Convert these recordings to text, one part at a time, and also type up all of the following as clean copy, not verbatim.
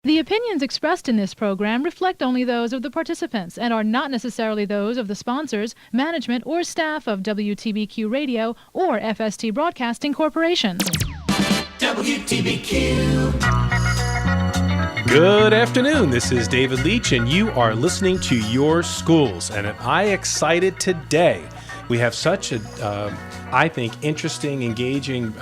The opinions expressed in this program reflect only those of the participants and are not necessarily those of the sponsors, management, or staff of WTBQ Radio or FST Broadcasting Corporation. WTBQ. Good afternoon. This is David Leach, and you are listening to Your Schools. And I excited today. We have such a, I think, interesting, engaging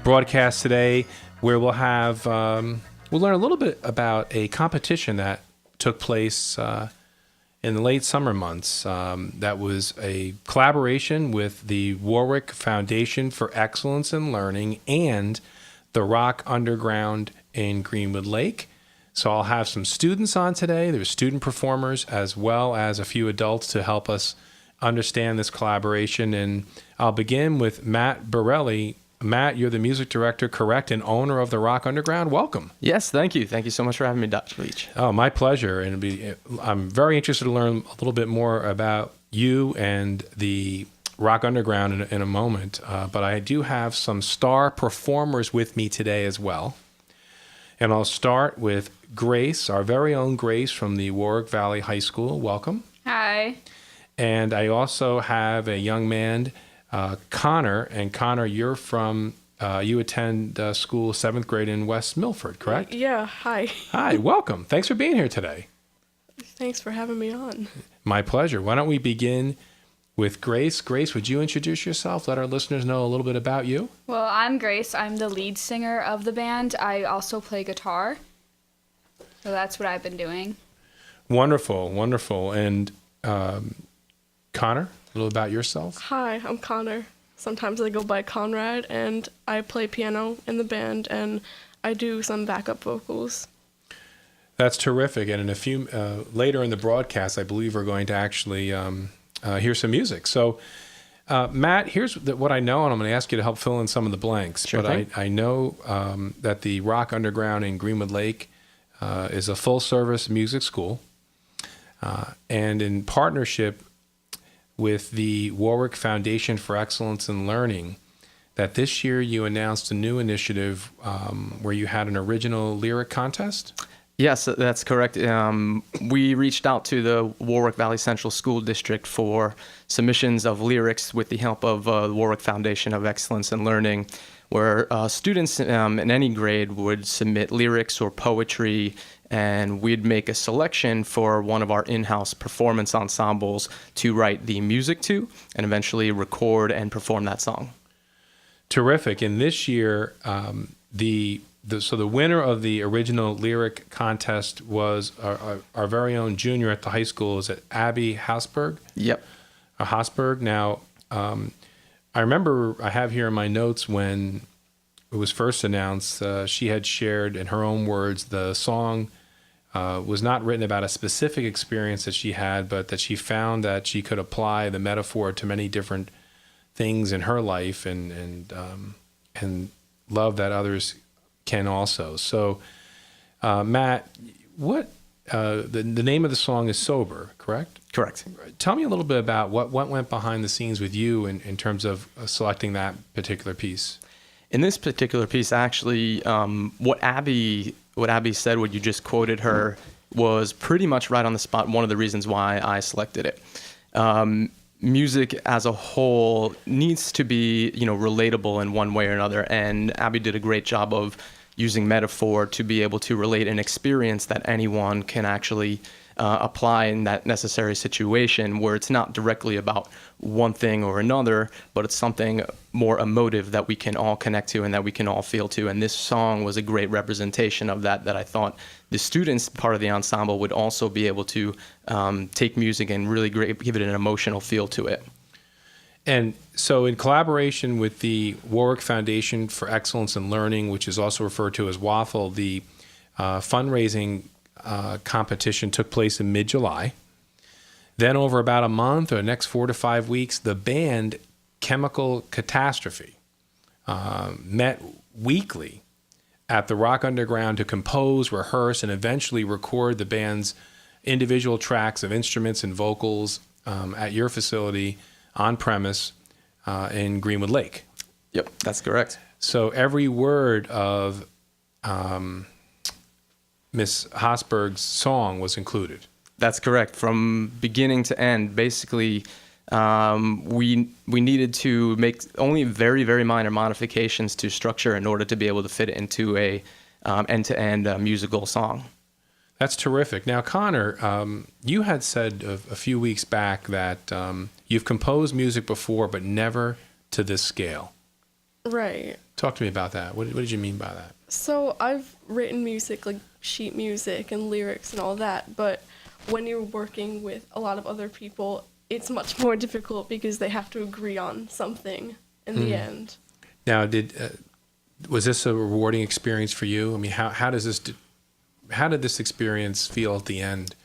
broadcast today where we'll have... We'll learn a little bit about a competition that took place in the late summer months. That was a collaboration with the Warwick Foundation for Excellence in Learning and the Rock Underground in Greenwood Lake. So I'll have some students on today. There's student performers as well as a few adults to help us understand this collaboration. And I'll begin with Matt Borelli. Matt, you're the music director, correct, and owner of the Rock Underground. Welcome. Yes, thank you. Thank you so much for having me, Dr. Leach. Oh, my pleasure. And I'm very interested to learn a little bit more about you and the Rock Underground in a moment. But I do have some star performers with me today as well. And I'll start with Grace, our very own Grace from the Warwick Valley High School. Welcome. Hi. And I also have a young man, Connor, and Connor, you're from, you attend school 7th grade in West Milford, correct? Yeah, hi. Hi, welcome. Thanks for being here today. Thanks for having me on. My pleasure. Why don't we begin with Grace? Grace, would you introduce yourself? Let our listeners know a little bit about you. Well, I'm Grace. I'm the lead singer of the band. I also play guitar. So that's what I've been doing. Wonderful, wonderful. And Connor? A little about yourself. Hi, I'm Connor. Sometimes I go by Conrad, and I play piano in the band, and I do some backup vocals. That's terrific. And in a few later in the broadcast, I believe we're going to actually hear some music. So, Matt, here's what I know, and I'm going to ask you to help fill in some of the blanks. Sure thing. I know that the Rock Underground in Greenwood Lake is a full-service music school, and in partnership with the Warwick Foundation for Excellence in Learning, that this year you announced a new initiative where you had an original lyric contest? Yes, that's correct. We reached out to the Warwick Valley Central School District for submissions of lyrics with the help of the Warwick Foundation of Excellence in Learning, where students in any grade would submit lyrics or poetry, and we'd make a selection for one of our in-house performance ensembles to write the music to and eventually record and perform that song. Terrific. And this year, the winner of the original lyric contest was our very own junior at the high school. Is it Abby Hausberg? Yep. Hausberg. Now, I remember I have here in my notes when it was first announced, she had shared in her own words the song was not written about a specific experience that she had, but that she found that she could apply the metaphor to many different things in her life and love that others can also. So, Matt, what the name of the song is Sober, correct? Correct. Tell me a little bit about what went behind the scenes with you in terms of selecting that particular piece. In this particular piece, actually, what Abby said, what you just quoted her, was pretty much right on the spot. One of the reasons why I selected it. Music as a whole needs to be, relatable in one way or another. And Abby did a great job of using metaphor to be able to relate an experience that anyone can actually apply in that necessary situation, where it's not directly about one thing or another, but it's something more emotive that we can all connect to and that we can all feel to. And this song was a great representation of that I thought the students, part of the ensemble, would also be able to take music and really give it an emotional feel to it. And so in collaboration with the Warwick Foundation for Excellence in Learning, which is also referred to as WAFL, the fundraising competition took place in mid-July. Then over about a month or the next 4 to 5 weeks, the band Chemical Catastrophe met weekly at the Rock Underground to compose, rehearse, and eventually record the band's individual tracks of instruments and vocals at your facility on premise in Greenwood Lake. Yep, that's correct. So every word of Miss Hosberg's song was included. That's correct. From beginning to end, basically, we needed to make only very, very minor modifications to structure in order to be able to fit it into a end-to-end musical song. That's terrific. Now, Connor, you had said a few weeks back that you've composed music before, but never to this scale. Right. Talk to me about that. What did you mean by that? So I've written music, like sheet music and lyrics and all that, but when you're working with a lot of other people, it's much more difficult because they have to agree on something in the end. Now, was this a rewarding experience for you? I mean, how did this experience feel at the end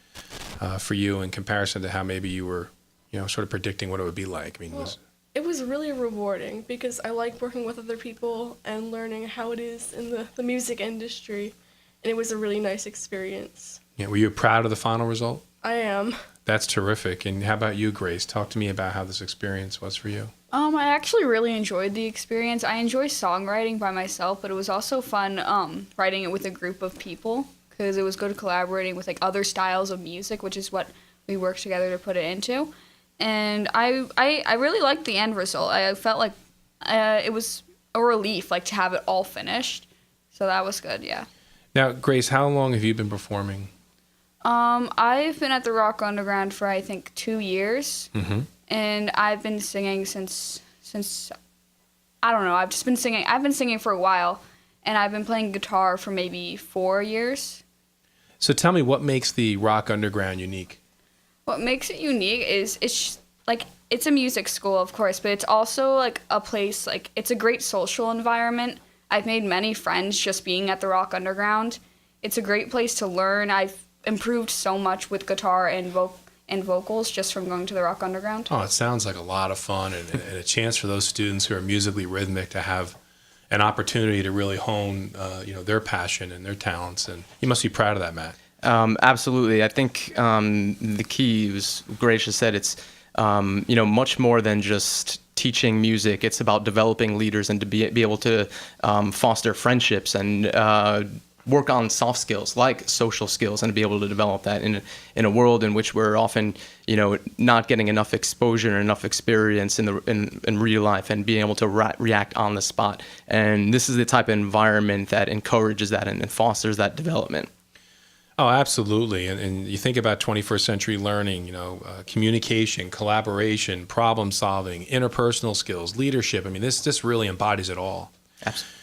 for you in comparison to how maybe you were, sort of predicting what it would be like? I mean, it was really rewarding because I like working with other people and learning how it is in the music industry, and it was a really nice experience. Yeah, were you proud of the final result? I am. That's terrific. And how about you, Grace? Talk to me about how this experience was for you. I actually really enjoyed the experience. I enjoy songwriting by myself, but it was also fun writing it with a group of people because it was good collaborating with like other styles of music, which is what we worked together to put it into. And I really liked the end result. I felt like it was a relief, like to have it all finished. So that was good, yeah. Now, Grace, how long have you been performing? I've been at the Rock Underground for I think 2 years, and I've been singing since I don't know. I've just been singing. I've been singing for a while, and I've been playing guitar for maybe 4 years. So tell me, what makes the Rock Underground unique? What makes it unique is it's a music school, of course, but it's also like a place, like it's a great social environment. I've made many friends just being at the Rock Underground. It's a great place to learn. I've improved so much with guitar and vocals just from going to the Rock Underground. Oh, it sounds like a lot of fun and a chance for those students who are musically rhythmic to have an opportunity to really hone, their passion and their talents. And you must be proud of that, Matt. Absolutely. I think the key, as Grace just said, it's much more than just teaching music. It's about developing leaders and to be able to foster friendships and work on soft skills like social skills and to be able to develop that in a world in which we're often not getting enough exposure and enough experience in real life and being able to react on the spot. And this is the type of environment that encourages that and fosters that development. Oh, absolutely. And you think about 21st century learning, communication, collaboration, problem solving, interpersonal skills, leadership. I mean, this really embodies it all. Absolutely.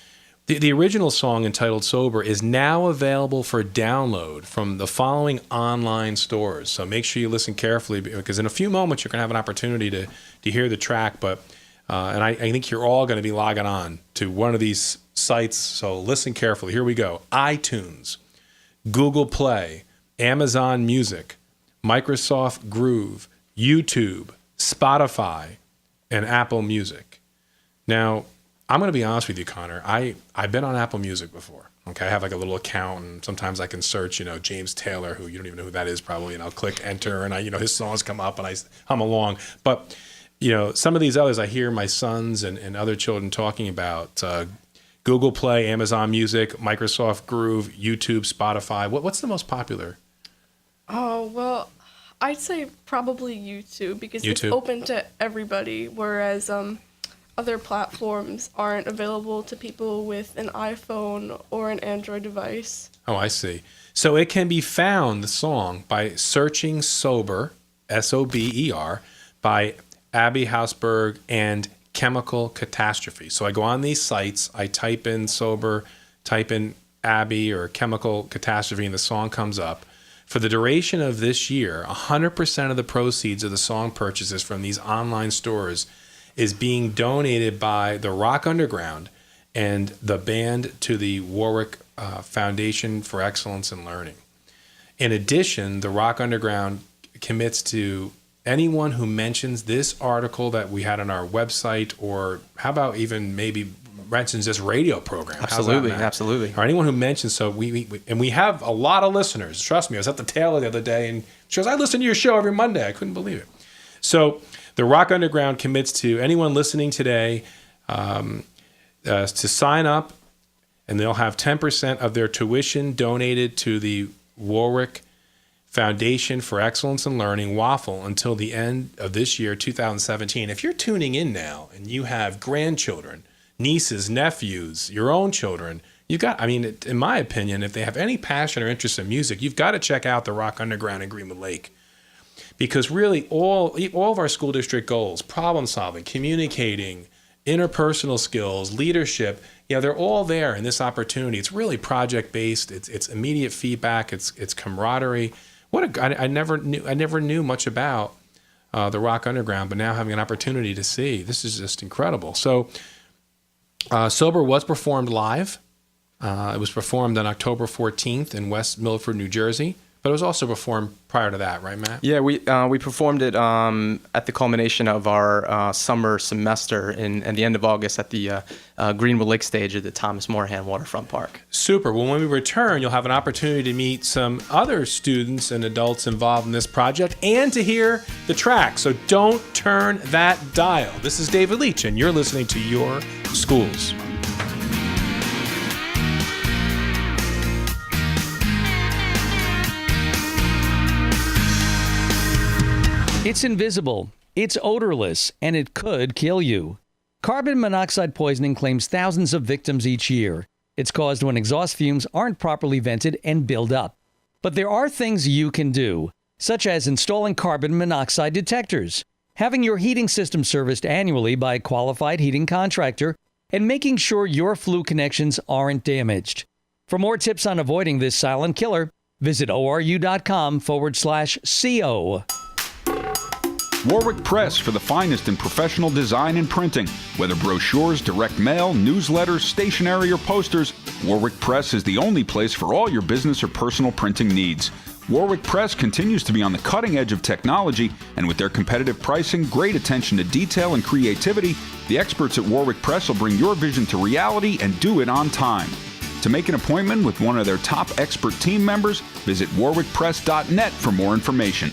The original song entitled Sober is now available for download from the following online stores. So make sure you listen carefully because in a few moments you're going to have an opportunity to hear the track. But and I think you're all going to be logging on to one of these sites. So listen carefully. Here we go. iTunes, Google Play, Amazon Music, Microsoft Groove, YouTube, Spotify, and Apple Music. Now, I'm going to be honest with you, Connor. I've been on Apple Music before. Okay, I have like a little account, and sometimes I can search, James Taylor, who you don't even know who that is probably, and I'll click enter, and his songs come up, and I hum along. But some of these others, I hear my sons and other children talking about Google Play, Amazon Music, Microsoft Groove, YouTube, Spotify. What's the most popular? Oh well, I'd say probably YouTube because it's open to everybody, whereas other platforms aren't available to people with an iPhone or an Android device. Oh, I see. So it can be found, the song, by searching Sober, S-O-B-E-R, by Abby Hausberg and Chemical Catastrophe. So I go on these sites, I type in Sober, type in Abby or Chemical Catastrophe, and the song comes up. For the duration of this year, 100% of the proceeds of the song purchases from these online stores is being donated by the Rock Underground and the band to the Warwick Foundation for Excellence in Learning. In addition, the Rock Underground commits to anyone who mentions this article that we had on our website, or how about even maybe mentions this radio program. Absolutely, absolutely. Or anyone who mentions, so we have a lot of listeners. Trust me, I was at the Taylor the other day, and she goes, I listen to your show every Monday. I couldn't believe it. So the Rock Underground commits to anyone listening today to sign up and they'll have 10% of their tuition donated to the Warwick Foundation for Excellence in Learning, WAFL, until the end of this year, 2017. If you're tuning in now and you have grandchildren, nieces, nephews, your own children, you've got, I mean, in my opinion, if they have any passion or interest in music, you've got to check out the Rock Underground in Greenwood Lake. Because really all of our school district goals, problem solving, communicating, interpersonal skills, leadership, they're all there in this opportunity. It's really project-based. It's immediate feedback. It's camaraderie. I never knew much about the Rock Underground, but now having an opportunity to see, this is just incredible. So Sober was performed live. It was performed on October 14th in West Milford, New Jersey. But it was also performed prior to that, right, Matt? Yeah, we performed it at the culmination of our summer semester at the end of August at the Greenwood Lake stage at the Thomas Morahan Waterfront Park. Super. Well, when we return, you'll have an opportunity to meet some other students and adults involved in this project and to hear the track. So don't turn that dial. This is David Leach, and you're listening to Your Schools. It's invisible, it's odorless, and it could kill you. Carbon monoxide poisoning claims thousands of victims each year. It's caused when exhaust fumes aren't properly vented and build up. But there are things you can do, such as installing carbon monoxide detectors, having your heating system serviced annually by a qualified heating contractor, and making sure your flue connections aren't damaged. For more tips on avoiding this silent killer, visit oru.com/CO. Warwick Press for the finest in professional design and printing. Whether brochures, direct mail, newsletters, stationery, or posters, Warwick Press is the only place for all your business or personal printing needs. Warwick Press continues to be on the cutting edge of technology, and with their competitive pricing, great attention to detail, and creativity, the experts at Warwick Press will bring your vision to reality and do it on time. To make an appointment with one of their top expert team members, visit warwickpress.net for more information.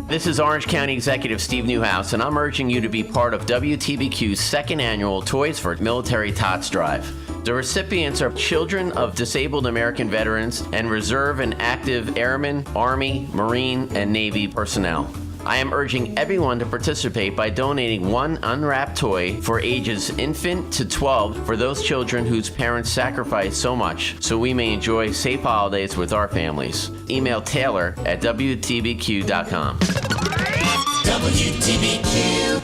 This is Orange County Executive Steve Newhouse, and I'm urging you to be part of WTBQ's second annual Toys for Military Tots Drive. The recipients are children of disabled American veterans and reserve and active airmen, Army, Marine, and Navy personnel. I am urging everyone to participate by donating one unwrapped toy for ages infant to 12 for those children whose parents sacrificed so much so we may enjoy safe holidays with our families. Email Taylor at WTBQ.com. WTBQ.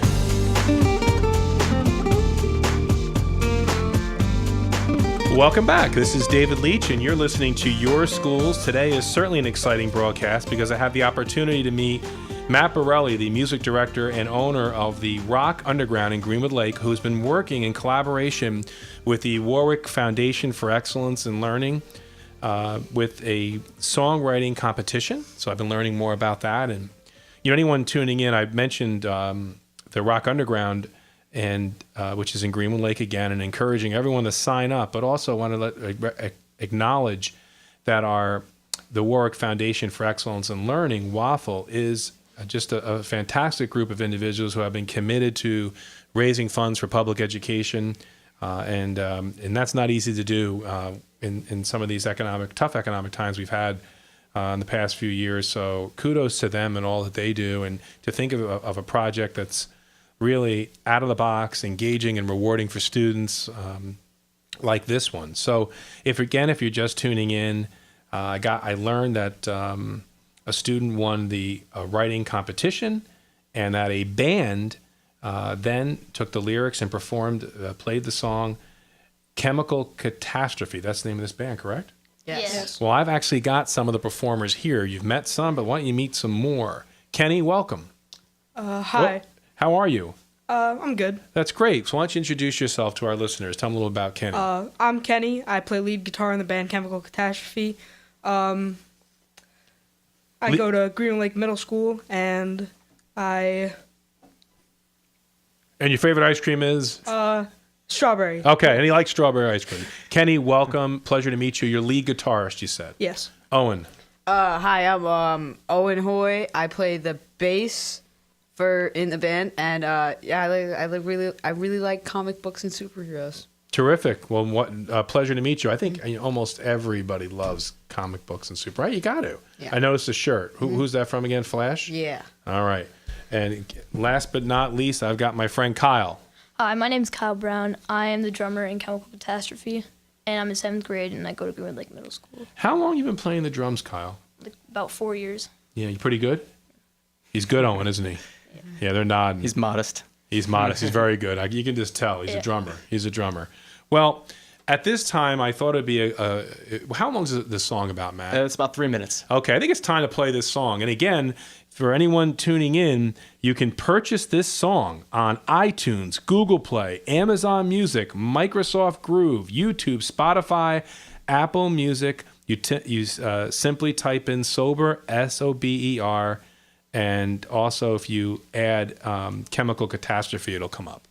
Welcome back. This is David Leach, and you're listening to Your Schools. Today is certainly an exciting broadcast because I have the opportunity to meet Matt Borelli, the music director and owner of the Rock Underground in Greenwood Lake, who's been working in collaboration with the Warwick Foundation for Excellence in Learning with a songwriting competition. So I've been learning more about that. And anyone tuning in, I've mentioned the Rock Underground, and which is in Greenwood Lake again, and encouraging everyone to sign up. But also want to acknowledge that the Warwick Foundation for Excellence in Learning, WAFL, is just a fantastic group of individuals who have been committed to raising funds for public education, and that's not easy to do in some of these tough economic times we've had in the past few years. So kudos to them and all that they do, and to think of a project that's really out of the box, engaging and rewarding for students like this one. So if you're just tuning in, I learned that a student won the writing competition, and that a band then took the lyrics and played the song Chemical Catastrophe. That's the name of this band, correct? Yes. Well, I've actually got some of the performers here. You've met some, but why don't you meet some more? Kenny, welcome. Hi. How are you? I'm good. That's great. So why don't you introduce yourself to our listeners? Tell them a little about Kenny. I'm Kenny. I play lead guitar in the band Chemical Catastrophe. I go to Green Lake Middle School, and And your favorite ice cream is? Strawberry. Okay, and he likes strawberry ice cream. Kenny, welcome. Pleasure to meet you. You're lead guitarist, you said. Yes. Owen. Hi, I'm Owen Hoy. I play the bass in the band, and yeah, I really like comic books and superheroes. Terrific. Well, what pleasure to meet you. I think almost everybody loves comic books and super. Right? You got to. Yeah. I noticed the shirt. Who's that from again? Flash? Yeah. All right. And last but not least, I've got my friend Kyle. Hi, my name's Kyle Brown. I am the drummer in Chemical Catastrophe, and I'm in 7th grade, and I go to Greenwood Lake Middle School. How long you been playing the drums, Kyle? Like about 4 years. Yeah, you pretty good? He's good, Owen, isn't he? Yeah, they're nodding. He's modest. He's modest. He's very good. You can just tell. He's a drummer. He's a drummer. Well, at this time, I thought it'd be how long is this song about, Matt? It's about 3 minutes. Okay, I think it's time to play this song. And again, for anyone tuning in, you can purchase this song on iTunes, Google Play, Amazon Music, Microsoft Groove, YouTube, Spotify, Apple Music. You simply type in Sober, SOBER, and also if you add Chemical Catastrophe, it'll come up.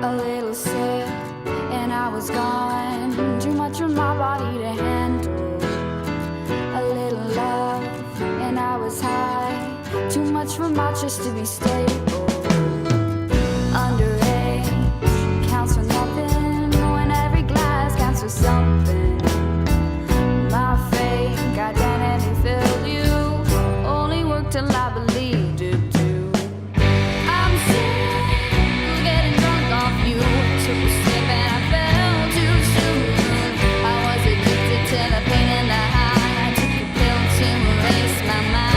A little sick and I was gone, too much for my body to handle. A little love and I was high, too much for my chest to be stable. Underage counts for nothing when every glass counts for something. My fake identity filled you, only worked till I believed it too. I'm sick of getting drunk off you. Took a sip and I fell too soon. I was addicted to the pain and the high. I took a pill to erase my mind.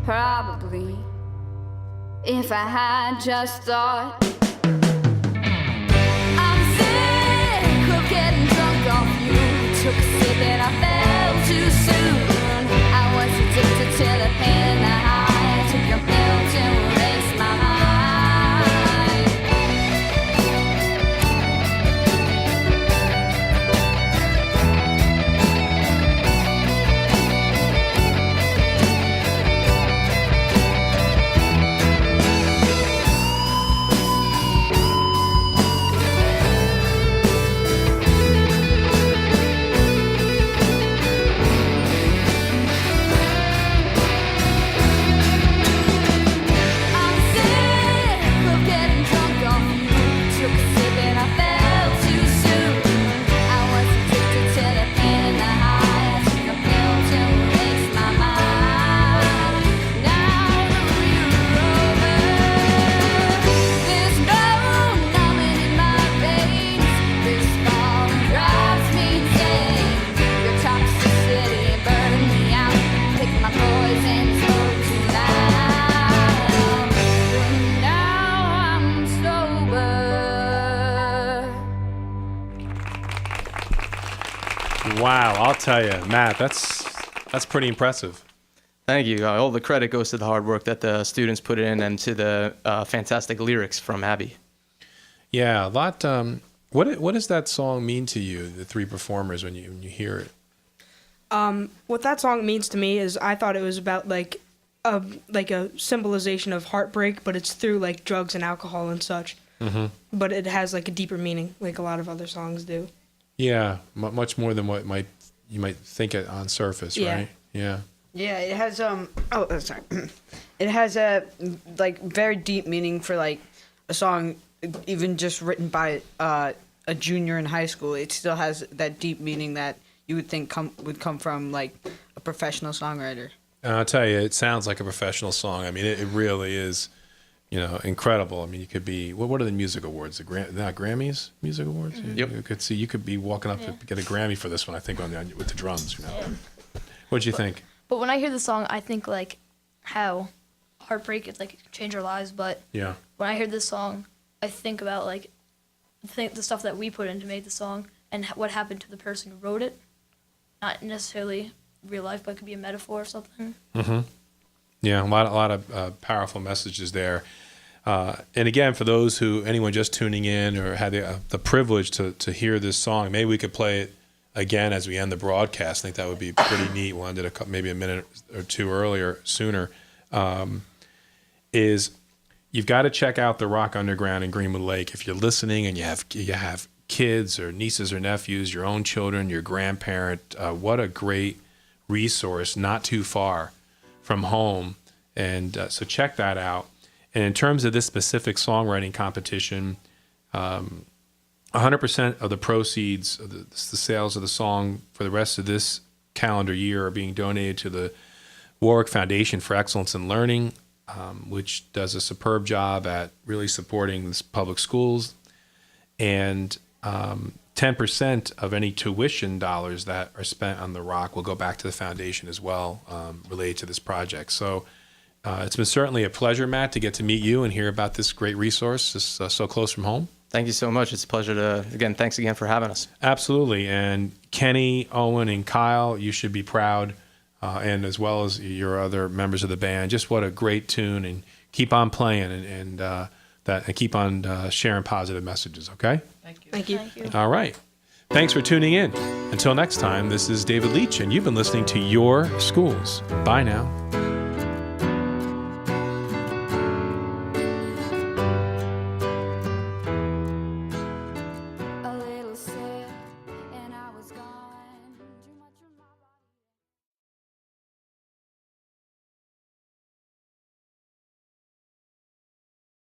Probably, if I had just thought. I'm sick of getting drunk off you. Took a sip and I fell too soon. I was addicted to the pain and the high. I took a pill to erase my mind. Wow, I'll tell you, Matt, that's pretty impressive. Thank you. All the credit goes to the hard work that the students put in and to the fantastic lyrics from Abby. Yeah, a lot. What does that song mean to you, the three performers, when you hear it? What that song means to me is I thought it was about like a symbolization of heartbreak, but it's through like drugs and alcohol and such. Mm-hmm. But it has like a deeper meaning, like a lot of other songs do. Yeah, much more than what you might think it on surface, right? Yeah. Yeah, it has sorry. It has a like very deep meaning for like a song even just written by a junior in high school. It still has that deep meaning that you would think would come from like a professional songwriter. I'll tell you, it sounds like a professional song. I mean, it really is. incredible. I mean, you could be, what are the music awards? Not Grammys, music awards? Mm-hmm. Yep. You could be walking up to get a Grammy for this one, I think, with the drums, What'd you think? But when I hear the song, I think like how heartbreak it's like change our lives. But Yeah. when I hear this song, I think about the stuff that we put in to make the song and what happened to the person who wrote it. Not necessarily real life, but it could be a metaphor or something. Mm-hmm. Yeah, a lot of powerful messages there. And again, for anyone just tuning in or had the privilege to hear this song, maybe we could play it again as we end the broadcast. I think that would be pretty neat. We'll end it maybe a minute or two sooner. Is you've got to check out the Rock Underground in Greenwood Lake. If you're listening and you have kids or nieces or nephews, your own children, your grandparent, what a great resource not too far from home. And so check that out. And in terms of this specific songwriting competition, 100% of the proceeds of the sales of the song for the rest of this calendar year are being donated to the Warwick Foundation for Excellence in Learning, which does a superb job at really supporting the public schools. And 10% of any tuition dollars that are spent on the Rock will go back to the foundation as well, related to this project. So it's been certainly a pleasure, Matt, to get to meet you and hear about this great resource so close from home. Thank you so much. It's a pleasure thanks again for having us. Absolutely. And Kenny, Owen, and Kyle, you should be proud, and as well as your other members of the band. Just what a great tune, and keep on playing and keep on sharing positive messages, okay? Thank you. All right. Thanks for tuning in. Until next time, this is David Leach, and you've been listening to Your Schools. Bye now.